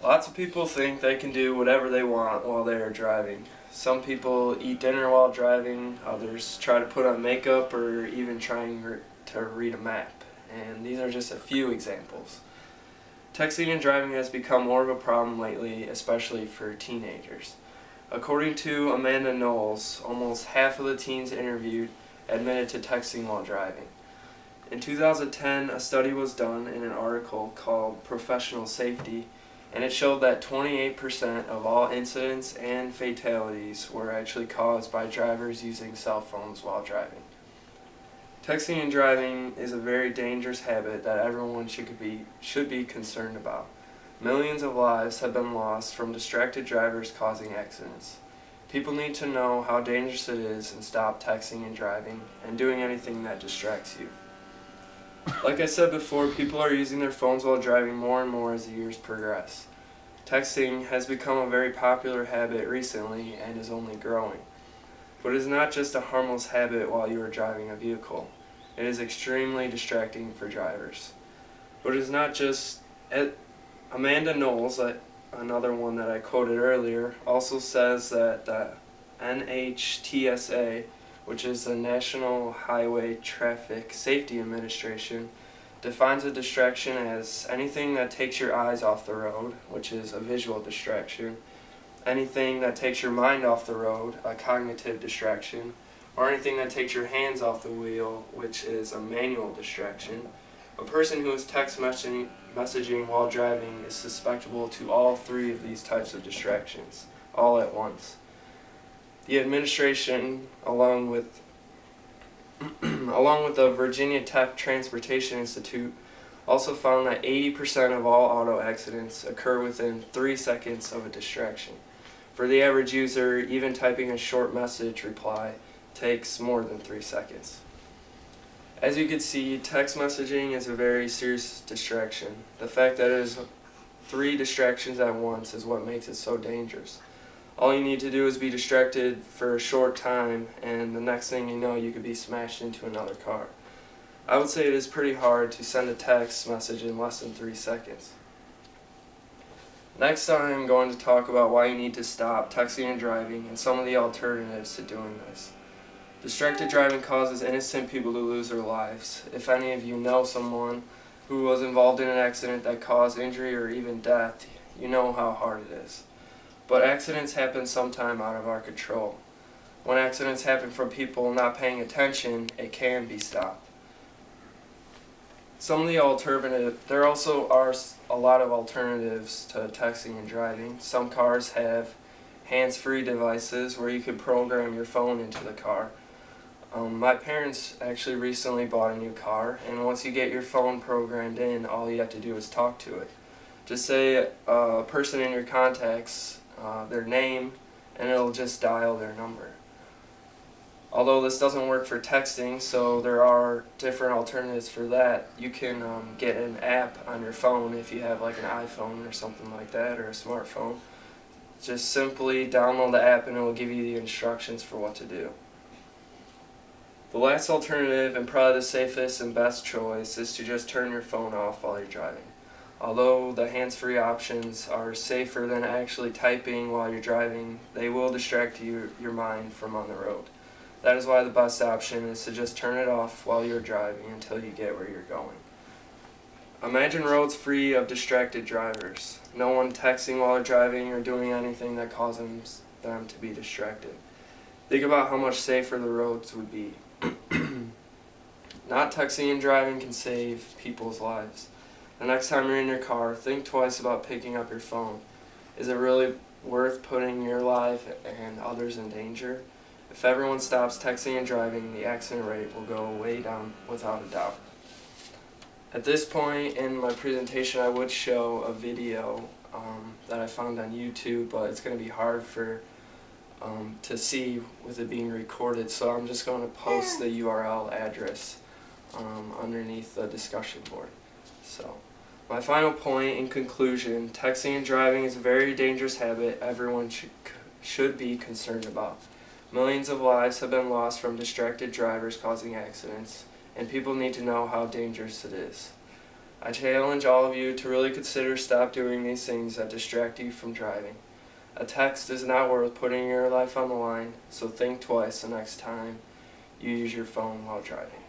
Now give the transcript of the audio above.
Lots of people think they can do whatever they want while they are driving. Some people eat dinner while driving, others try to put on makeup or even trying to read a map. And these are just a few examples. Texting and driving has become more of a problem lately, especially for teenagers. According to Amanda Knowles, almost half of the teens interviewed admitted to texting while driving. In 2010, a study was done in an article called Professional Safety, and it showed that 28% of all incidents and fatalities were actually caused by drivers using cell phones while driving. Texting and driving is a very dangerous habit that everyone should be concerned about. Millions of lives have been lost from distracted drivers causing accidents. People need to know how dangerous it is and stop texting and driving and doing anything that distracts you. Like I said before, people are using their phones while driving more and more as the years progress. Texting has become a very popular habit recently and is only growing. But it is not just a harmless habit while you are driving a vehicle. It is extremely distracting for drivers. But it is not just... Amanda Knowles, another one that I quoted earlier, also says that the NHTSA, which is the National Highway Traffic Safety Administration, defines a distraction as anything that takes your eyes off the road, which is a visual distraction, anything that takes your mind off the road, a cognitive distraction, or anything that takes your hands off the wheel, which is a manual distraction. A person who is text messaging while driving is susceptible to all three of these types of distractions, all at once. The administration, along with the Virginia Tech Transportation Institute, also found that 80% of all auto accidents occur within 3 seconds of a distraction. For the average user, even typing a short message reply takes more than 3 seconds. As you can see, text messaging is a very serious distraction. The fact that it is 3 distractions at once is what makes it so dangerous. All you need to do is be distracted for a short time, and the next thing you know, you could be smashed into another car. I would say it is pretty hard to send a text message in less than 3 seconds. Next, I am going to talk about why you need to stop texting and driving and some of the alternatives to doing this. Distracted driving causes innocent people to lose their lives. If any of you know someone who was involved in an accident that caused injury or even death, you know how hard it is. But accidents happen sometime out of our control. When accidents happen from people not paying attention, it can be stopped. There also are a lot of alternatives to texting and driving. Some cars have hands-free devices where you can program your phone into the car. My parents actually recently bought a new car, and once you get your phone programmed in, all you have to do is talk to it. Just say a person in your contacts, their name, and it'll just dial their number. Although this doesn't work for texting, so there are different alternatives for that. You can get an app on your phone if you have like an iPhone or something like that, or a smartphone. Just simply download the app and it will give you the instructions for what to do. The last alternative, and probably the safest and best choice, is to just turn your phone off while you're driving. Although the hands-free options are safer than actually typing while you're driving, they will distract your mind from on the road. That is why the best option is to just turn it off while you're driving until you get where you're going. Imagine roads free of distracted drivers. No one texting while they're driving or doing anything that causes them to be distracted. Think about how much safer the roads would be. Not texting and driving can save people's lives. The next time you're in your car, think twice about picking up your phone. Is it really worth putting your life and others in danger? If everyone stops texting and driving, the accident rate will go way down without a doubt. At this point in my presentation, I would show a video that I found on YouTube, but it's going to be hard to see with it being recorded, so I'm just going to post the URL address underneath the discussion board. So, my final point in conclusion, texting and driving is a very dangerous habit everyone should be concerned about. Millions of lives have been lost from distracted drivers causing accidents, and people need to know how dangerous it is. I challenge all of you to really consider stop doing these things that distract you from driving. A text is not worth putting your life on the line, so think twice the next time you use your phone while driving.